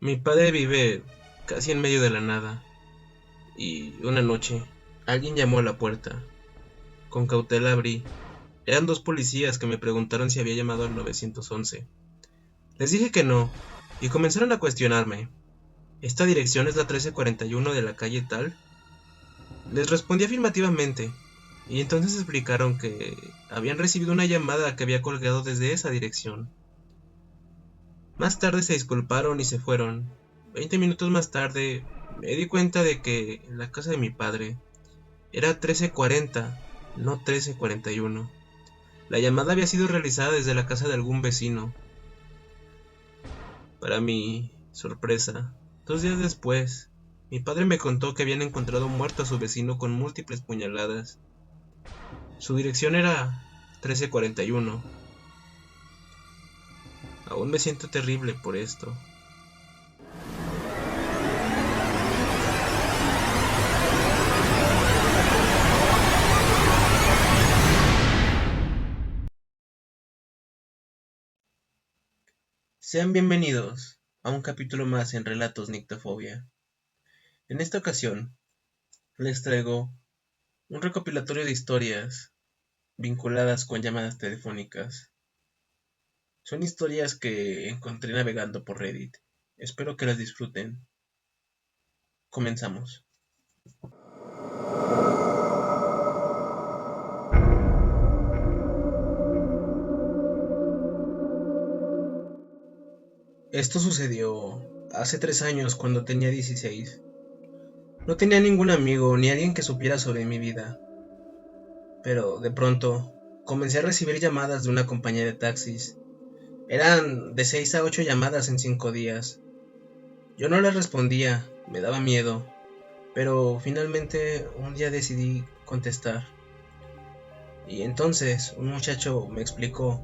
Mi padre vive casi en medio de la nada y una noche alguien llamó a la puerta. Con cautela abrí. Eran dos policías que me preguntaron si había llamado al 911. Les dije que no y comenzaron a cuestionarme. ¿Esta dirección es la 1341 de la calle tal? Les respondí afirmativamente y entonces explicaron que habían recibido una llamada que había colgado desde esa dirección. Más tarde se disculparon y se fueron. 20 minutos más tarde me di cuenta de que en la casa de mi padre era 1340, no 1341. La llamada había sido realizada desde la casa de algún vecino. Para mi sorpresa, 2 días después, mi padre me contó que habían encontrado muerto a su vecino con múltiples puñaladas. Su dirección era 1341. Aún me siento terrible por esto. Sean bienvenidos a un capítulo más en Relatos Nictofobia. En esta ocasión les traigo un recopilatorio de historias vinculadas con llamadas telefónicas. Son historias que encontré navegando por Reddit. Espero que las disfruten. Comenzamos. Esto sucedió hace 3 años cuando tenía 16. No tenía ningún amigo ni alguien que supiera sobre mi vida. Pero de pronto comencé a recibir llamadas de una compañía de taxis. Eran de 6 a 8 llamadas en 5 días. Yo no les respondía, me daba miedo, pero finalmente un día decidí contestar. Y entonces un muchacho me explicó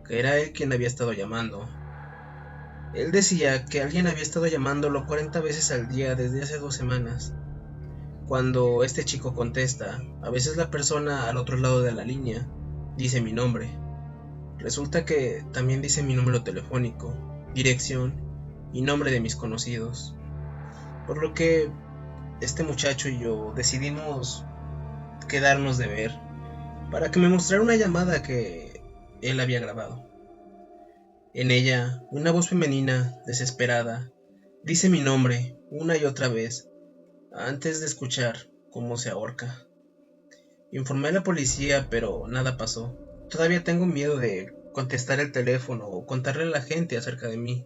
que era él quien había estado llamando. Él decía que alguien había estado llamándolo 40 veces al día desde hace 2 semanas. Cuando este chico contesta, a veces la persona al otro lado de la línea dice mi nombre. Resulta que también dice mi número telefónico, dirección y nombre de mis conocidos. Por lo que este muchacho y yo decidimos quedarnos de ver para que me mostrara una llamada que él había grabado. En ella, una voz femenina, desesperada, dice mi nombre una y otra vez antes de escuchar cómo se ahorca. Informé a la policía, pero nada pasó. Todavía tengo miedo de contestar el teléfono o contarle a la gente acerca de mí.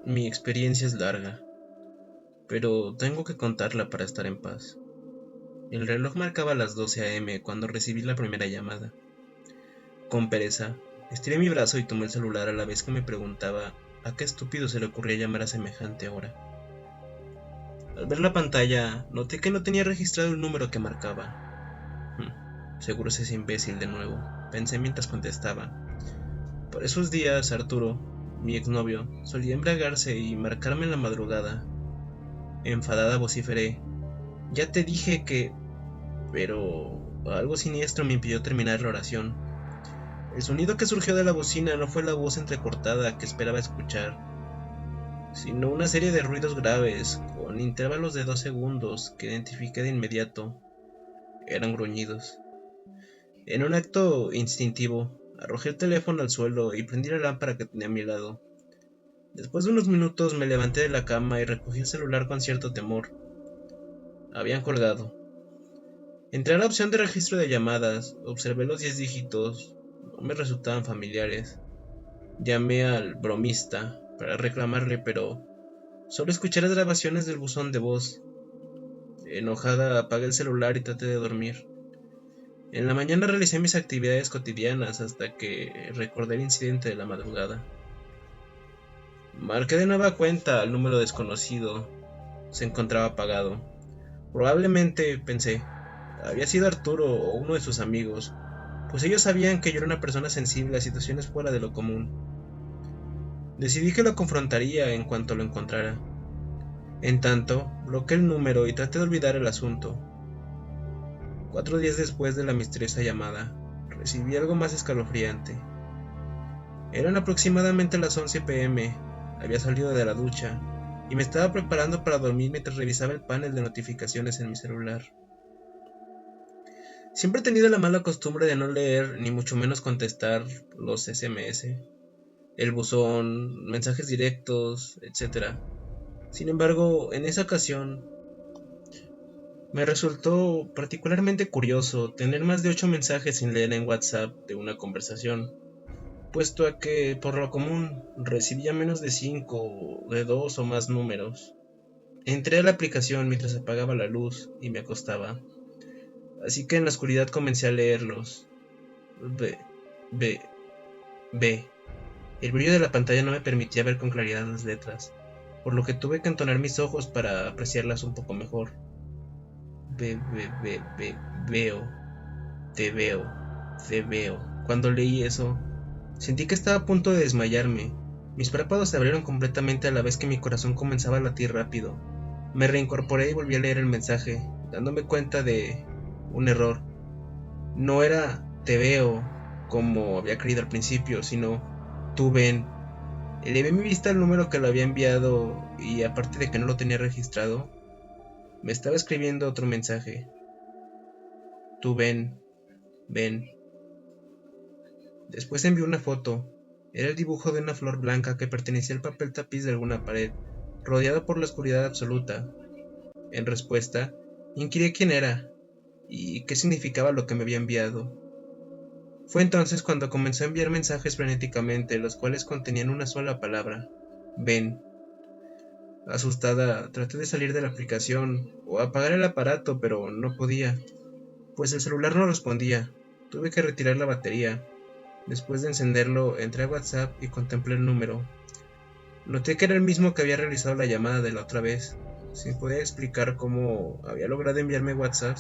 Mi experiencia es larga, pero tengo que contarla para estar en paz. El reloj marcaba las 12 a.m. cuando recibí la primera llamada. Con pereza, estiré mi brazo y tomé el celular a la vez que me preguntaba a qué estúpido se le ocurría llamar a semejante hora. Al ver la pantalla, noté que no tenía registrado el número que marcaba. Seguro es ese imbécil de nuevo, pensé mientras contestaba. Por esos días, Arturo, mi exnovio, solía embriagarse y marcarme en la madrugada. Enfadada vociferé: ya te dije que... Pero algo siniestro me impidió terminar la oración. El sonido que surgió de la bocina no fue la voz entrecortada que esperaba escuchar, sino una serie de ruidos graves, con intervalos de 2 segundos que identifiqué de inmediato. Eran gruñidos. En un acto instintivo, arrojé el teléfono al suelo y prendí la lámpara que tenía a mi lado. Después de unos minutos me levanté de la cama y recogí el celular con cierto temor. Habían colgado. Entré a la opción de registro de llamadas, observé los 10 dígitos, no me resultaban familiares. Llamé al bromista para reclamarle, pero solo escuché las grabaciones del buzón de voz. Enojada, apagué el celular y traté de dormir. En la mañana realicé mis actividades cotidianas hasta que recordé el incidente de la madrugada. Marqué de nueva cuenta al número desconocido. Se encontraba apagado. Probablemente, pensé, había sido Arturo o uno de sus amigos, pues ellos sabían que yo era una persona sensible a situaciones fuera de lo común. Decidí que lo confrontaría en cuanto lo encontrara. En tanto, bloqueé el número y traté de olvidar el asunto. 4 días después de la misteriosa llamada, recibí algo más escalofriante. Eran aproximadamente las 11 p.m. Había salido de la ducha y me estaba preparando para dormir mientras revisaba el panel de notificaciones en mi celular. Siempre he tenido la mala costumbre de no leer ni mucho menos contestar los SMS, el buzón, mensajes directos, etc. Sin embargo, en esa ocasión me resultó particularmente curioso tener más de 8 mensajes sin leer en WhatsApp de una conversación, puesto a que, por lo común, recibía menos de 5 de 2 o más números. Entré a la aplicación mientras apagaba la luz y me acostaba, así que en la oscuridad comencé a leerlos. B, B, B. El brillo de la pantalla no me permitía ver con claridad las letras, por lo que tuve que entonar mis ojos para apreciarlas un poco mejor. Veo, te veo, te veo. Cuando leí eso, sentí que estaba a punto de desmayarme. Mis párpados se abrieron completamente a la vez que mi corazón comenzaba a latir rápido. Me reincorporé y volví a leer el mensaje, dándome cuenta de un error. No era te veo, como había creído al principio, sino tú ven. Elevé mi vista al número que lo había enviado y, aparte de que no lo tenía registrado, me estaba escribiendo otro mensaje. Tú ven, ven. Después envió una foto. Era el dibujo de una flor blanca que pertenecía al papel tapiz de alguna pared, rodeado por la oscuridad absoluta. En respuesta, inquirié quién era y qué significaba lo que me había enviado. Fue entonces cuando comenzó a enviar mensajes frenéticamente, los cuales contenían una sola palabra: ven. Asustada, traté de salir de la aplicación o apagar el aparato, pero no podía, pues el celular no respondía. Tuve que retirar la batería. Después de encenderlo, entré a WhatsApp y contemplé el número. Noté que era el mismo que había realizado la llamada de la otra vez. Sin poder explicar cómo había logrado enviarme WhatsApp,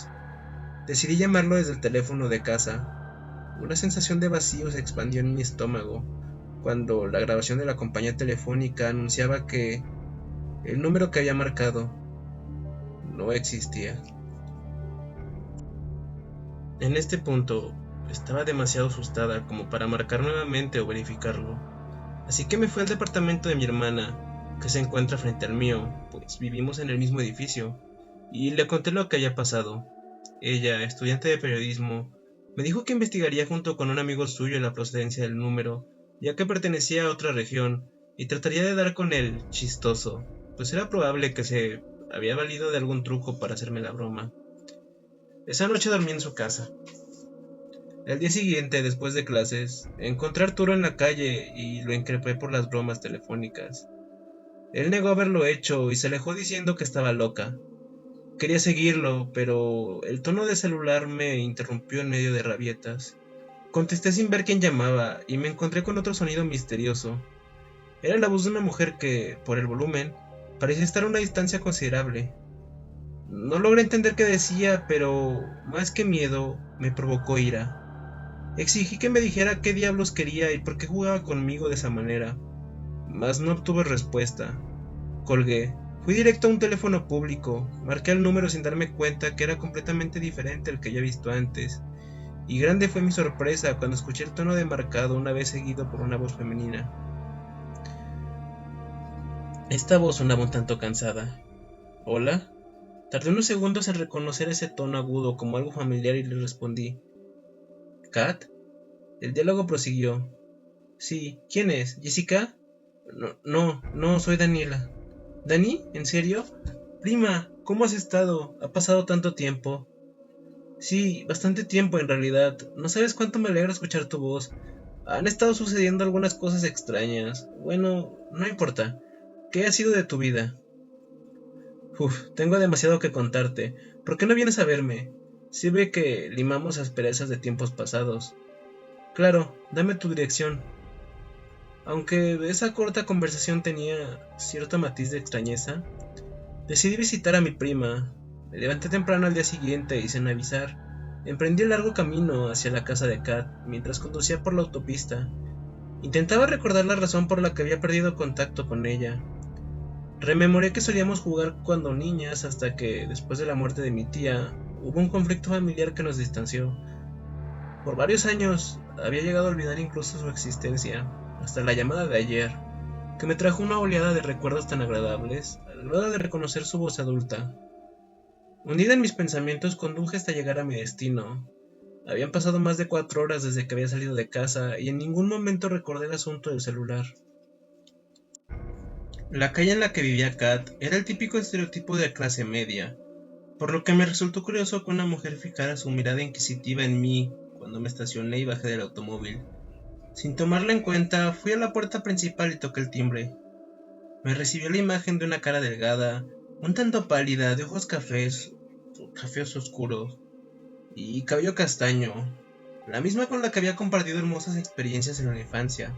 decidí llamarlo desde el teléfono de casa. Una sensación de vacío se expandió en mi estómago cuando la grabación de la compañía telefónica anunciaba que el número que había marcado no existía. En este punto, estaba demasiado asustada como para marcar nuevamente o verificarlo, así que me fui al departamento de mi hermana, que se encuentra frente al mío, pues vivimos en el mismo edificio, y le conté lo que había pasado. Ella, estudiante de periodismo, me dijo que investigaría junto con un amigo suyo la procedencia del número, ya que pertenecía a otra región, y trataría de dar con él chistoso, pues era probable que se había valido de algún truco para hacerme la broma. Esa noche dormí en su casa. El día siguiente, después de clases, encontré a Arturo en la calle y lo increpé por las bromas telefónicas. Él negó haberlo hecho y se alejó diciendo que estaba loca. Quería seguirlo, pero el tono de celular me interrumpió en medio de rabietas. Contesté sin ver quién llamaba y me encontré con otro sonido misterioso. Era la voz de una mujer que, por el volumen, parecía estar a una distancia considerable. No logré entender qué decía, pero más que miedo, me provocó ira. Exigí que me dijera qué diablos quería y por qué jugaba conmigo de esa manera, mas no obtuve respuesta. Colgué. Fui directo a un teléfono público, marqué el número sin darme cuenta que era completamente diferente al que había visto antes, y grande fue mi sorpresa cuando escuché el tono de marcado una vez seguido por una voz femenina. Esta voz sonaba un tanto cansada. ¿Hola? Tardé unos segundos en reconocer ese tono agudo como algo familiar y le respondí: ¿Kat? El diálogo prosiguió. Sí, ¿quién es? ¿Jessica? No, soy Daniela. ¿Dani? ¿En serio? Prima, ¿cómo has estado? ¿Ha pasado tanto tiempo? Sí, bastante tiempo en realidad. No sabes cuánto me alegra escuchar tu voz. Han estado sucediendo algunas cosas extrañas. Bueno, no importa. ¿Qué ha sido de tu vida? Tengo demasiado que contarte. ¿Por qué no vienes a verme? Sí ve que limamos asperezas de tiempos pasados. Claro, dame tu dirección. Aunque esa corta conversación tenía cierto matiz de extrañeza, decidí visitar a mi prima. Me levanté temprano al día siguiente y sin avisar, emprendí el largo camino hacia la casa de Kat mientras conducía por la autopista. Intentaba recordar la razón por la que había perdido contacto con ella. Rememoré que solíamos jugar cuando niñas hasta que, después de la muerte de mi tía, hubo un conflicto familiar que nos distanció. Por varios años había llegado a olvidar incluso su existencia, hasta la llamada de ayer, que me trajo una oleada de recuerdos tan agradables, al grado de reconocer su voz adulta. Hundida en mis pensamientos, conduje hasta llegar a mi destino. Habían pasado más de 4 horas desde que había salido de casa y en ningún momento recordé el asunto del celular. La calle en la que vivía Kat era el típico estereotipo de clase media, por lo que me resultó curioso que una mujer fijara su mirada inquisitiva en mí cuando me estacioné y bajé del automóvil. Sin tomarla en cuenta, fui a la puerta principal y toqué el timbre. Me recibió la imagen de una cara delgada, un tanto pálida, de ojos cafés oscuros y cabello castaño, la misma con la que había compartido hermosas experiencias en la infancia.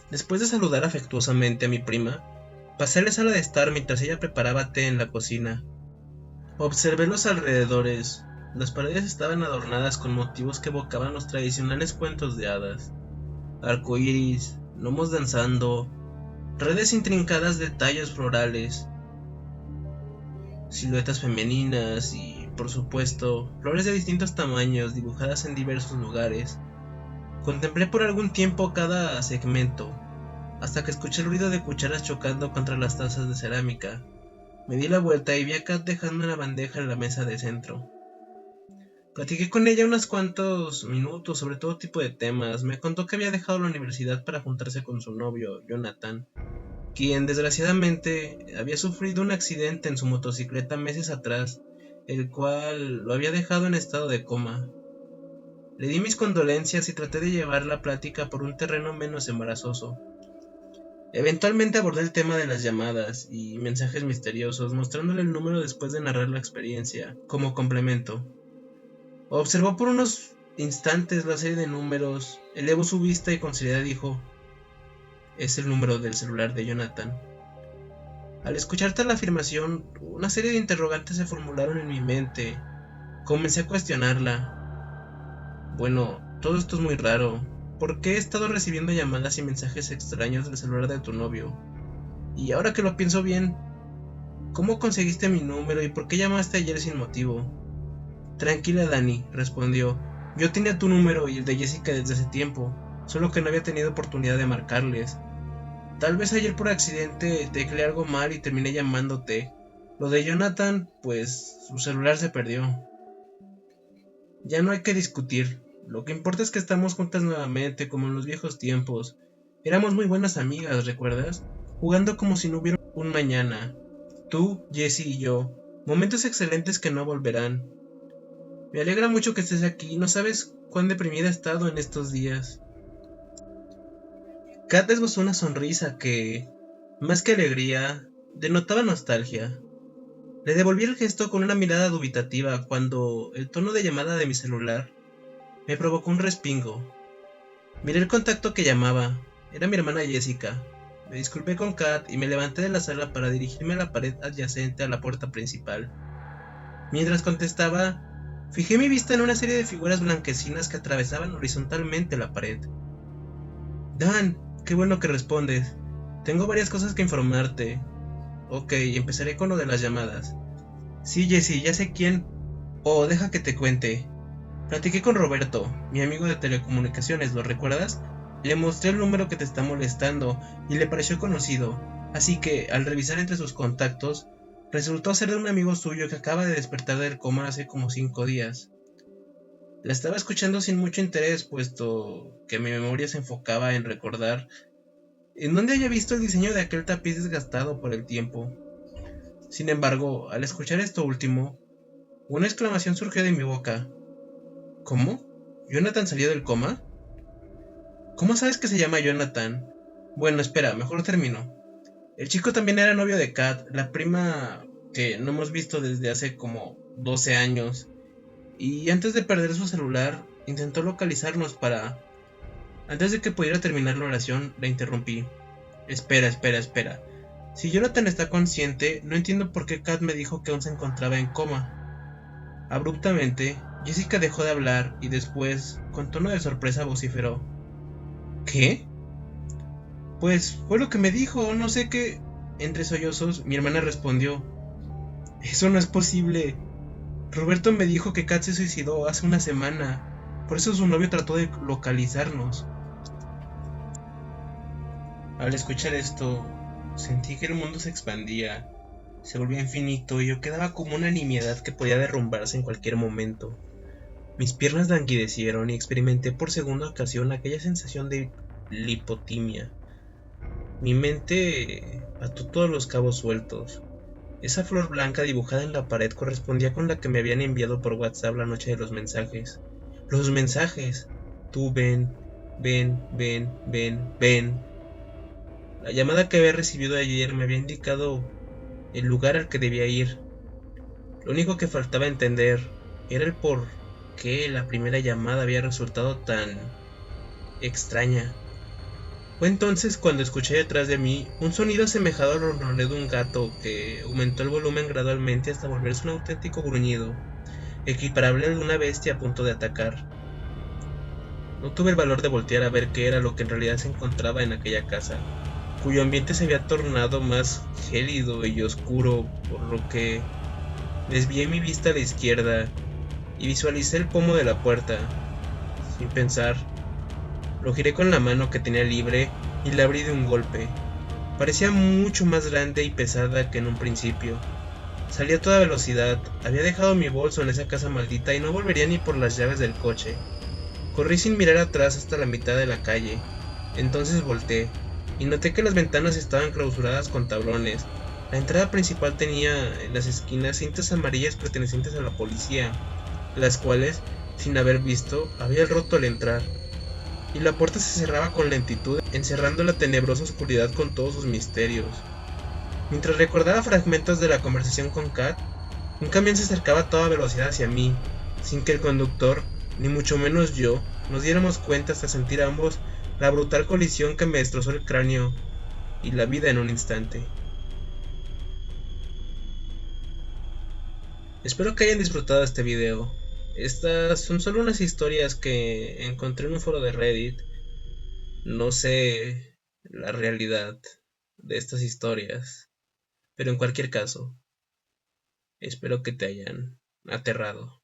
Después de saludar afectuosamente a mi prima, pasé a la sala de estar mientras ella preparaba té en la cocina. Observé los alrededores. Las paredes estaban adornadas con motivos que evocaban los tradicionales cuentos de hadas: arcoíris, gnomos danzando, redes intrincadas de tallos florales, siluetas femeninas y, por supuesto, flores de distintos tamaños dibujadas en diversos lugares. Contemplé por algún tiempo cada segmento, hasta que escuché el ruido de cucharas chocando contra las tazas de cerámica. Me di la vuelta y vi a Kat dejando una bandeja en la mesa de centro. Platiqué con ella unos cuantos minutos sobre todo tipo de temas. Me contó que había dejado la universidad para juntarse con su novio, Jonathan, quien desgraciadamente había sufrido un accidente en su motocicleta meses atrás, el cual lo había dejado en estado de coma. Le di mis condolencias y traté de llevar la plática por un terreno menos embarazoso. Eventualmente abordé el tema de las llamadas y mensajes misteriosos, mostrándole el número después de narrar la experiencia, como complemento. Observó por unos instantes la serie de números, elevó su vista y con seriedad dijo: "Es el número del celular de Jonathan". Al escuchar tal afirmación, una serie de interrogantes se formularon en mi mente. Comencé a cuestionarla. Bueno, todo esto es muy raro. ¿Por qué he estado recibiendo llamadas y mensajes extraños del celular de tu novio? Y ahora que lo pienso bien, ¿cómo conseguiste mi número y por qué llamaste ayer sin motivo? Tranquila, Dani, respondió. Yo tenía tu número y el de Jessica desde hace tiempo, solo que no había tenido oportunidad de marcarles. Tal vez ayer por accidente tecleé algo mal y terminé llamándote. Lo de Jonathan, pues su celular se perdió. Ya no hay que discutir. Lo que importa es que estamos juntas nuevamente, como en los viejos tiempos. Éramos muy buenas amigas, ¿recuerdas? Jugando como si no hubiera un mañana. Tú, Jessie y yo. Momentos excelentes que no volverán. Me alegra mucho que estés aquí. No sabes cuán deprimida he estado en estos días. Kat esbozó una sonrisa que, más que alegría, denotaba nostalgia. Le devolví el gesto con una mirada dubitativa cuando el tono de llamada de mi celular me provocó un respingo. Miré el contacto que llamaba. Era mi hermana Jessica. Me disculpé con Kat y me levanté de la sala para dirigirme a la pared adyacente a la puerta principal. Mientras contestaba, fijé mi vista en una serie de figuras blanquecinas que atravesaban horizontalmente la pared. Dan, qué bueno que respondes. Tengo varias cosas que informarte. Ok, empezaré con lo de las llamadas. Sí, Jessie, ya sé quién. Oh, deja que te cuente. Platiqué con Roberto, mi amigo de telecomunicaciones, ¿lo recuerdas? Le mostré el número que te está molestando y le pareció conocido, así que, al revisar entre sus contactos, resultó ser de un amigo suyo que acaba de despertar del coma hace como 5 días. La estaba escuchando sin mucho interés, puesto que mi memoria se enfocaba en recordar en dónde había visto el diseño de aquel tapiz desgastado por el tiempo. Sin embargo, al escuchar esto último, una exclamación surgió de mi boca. ¿Cómo? ¿Jonathan salió del coma? ¿Cómo sabes que se llama Jonathan? Bueno, espera, mejor termino. El chico también era novio de Kat, la prima que no hemos visto desde hace como 12 años. Y antes de perder su celular, intentó localizarnos para... Antes de que pudiera terminar la oración, la interrumpí. Espera. Si Jonathan está consciente, no entiendo por qué Kat me dijo que aún se encontraba en coma. Abruptamente, Jessica dejó de hablar y después, con tono de sorpresa, vociferó. ¿Qué? Pues fue lo que me dijo, no sé qué. Entre sollozos, mi hermana respondió. Eso no es posible. Roberto me dijo que Kat se suicidó hace una semana. Por eso su novio trató de localizarnos. Al escuchar esto, sentí que el mundo se expandía, se volvía infinito y yo quedaba como una nimiedad que podía derrumbarse en cualquier momento. Mis piernas languidecieron y experimenté por segunda ocasión aquella sensación de lipotimia. Mi mente ató todos los cabos sueltos. Esa flor blanca dibujada en la pared correspondía con la que me habían enviado por WhatsApp la noche de los mensajes. Los mensajes. Tú ven, ven, ven, ven, ven. La llamada que había recibido ayer me había indicado el lugar al que debía ir. Lo único que faltaba entender era el por qué la primera llamada había resultado tan extraña. Fue entonces cuando escuché detrás de mí un sonido asemejado al ronroneo de un gato que aumentó el volumen gradualmente hasta volverse un auténtico gruñido, equiparable al de una bestia a punto de atacar. No tuve el valor de voltear a ver qué era lo que en realidad se encontraba en aquella casa, cuyo ambiente se había tornado más gélido y oscuro, por lo que desvié mi vista a la izquierda y visualicé el pomo de la puerta. Sin pensar, lo giré con la mano que tenía libre y la abrí de un golpe. Parecía mucho más grande y pesada que en un principio. Salí a toda velocidad, había dejado mi bolso en esa casa maldita y no volvería ni por las llaves del coche. Corrí sin mirar atrás hasta la mitad de la calle. Entonces volteé, y noté que las ventanas estaban clausuradas con tablones. La entrada principal tenía en las esquinas cintas amarillas pertenecientes a la policía, las cuales, sin haber visto, había roto al entrar, y la puerta se cerraba con lentitud, encerrando la tenebrosa oscuridad con todos sus misterios. Mientras recordaba fragmentos de la conversación con Kat, un camión se acercaba a toda velocidad hacia mí, sin que el conductor, ni mucho menos yo, nos diéramos cuenta hasta sentir ambos la brutal colisión que me destrozó el cráneo y la vida en un instante. Espero que hayan disfrutado este video. Estas son solo unas historias que encontré en un foro de Reddit. No sé la realidad de estas historias, pero en cualquier caso, espero que te hayan aterrado.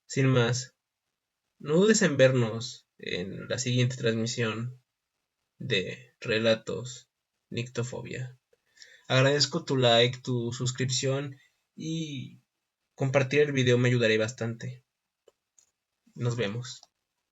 Sin más, no dudes en vernos en la siguiente transmisión de Relatos Nictofobia. Agradezco tu like, tu suscripción y compartir el video me ayudaría bastante. Nos vemos.